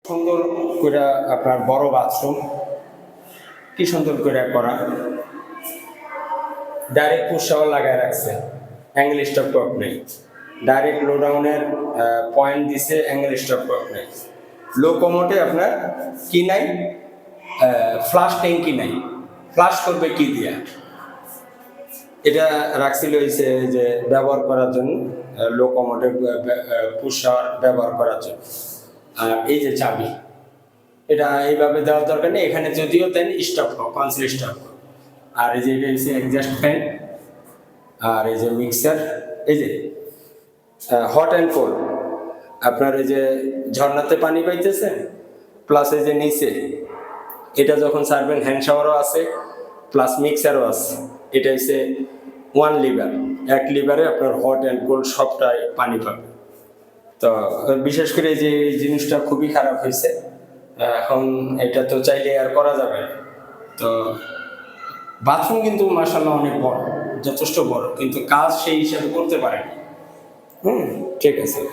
সুন্দর করে আপনার বড় বাথরুম, কি সুন্দর করে করা, ডাইরেক্ট পুশাও লাগায় রাখছে, অ্যাঙ্গেল স্টপ কক নেই, ডাইরেক্ট লো ডাউনের পয়েন্ট দিছে, অ্যাঙ্গেল স্টপ কক নেই। লো কমোটে আপনার কি নাই, ফ্লাশ ট্যাঙ্কি নাই, ফ্লাশ করবে কি দিয়া। এটা রাখছিল হয়েছে যে ব্যবহার করার জন্য, লো কমোটে পুশার ব্যবহার করার জন্য। আর এই যে চাবি, এটা এইভাবে দেওয়ার দরকার নেই, এখানে যদিও দেন স্টপ হোক, কনসিল স্টপ হোক। আর এই যে এটা হচ্ছে এক্সজস্ট ফ্যান, আর এই যে মিক্সার, এই যে হট অ্যান্ড কোল্ড, আপনার এই যে ঝর্ণাতে পানি পাইতেছেন, প্লাস এই যে নিচে এটা যখন সারবেন হ্যান্ড শাওয়ারও আছে, প্লাস মিক্সারও আছে। এটা হচ্ছে ওয়ান লিভার, এক লিভারে আপনার হট অ্যান্ড কোল্ড সবটাই পানি পাবে। তো বিশেষ করে যে জিনিসটা খুবই খারাপ হয়েছে, এখন এটা তো চাইলে আর করা যাবে না। তো বাথরুম কিন্তু মাশাআল্লাহ অনেক বড়, যথেষ্ট বড়, কিন্তু কাজ সেই হিসাবে করতে পারেনি। ঠিক আছে।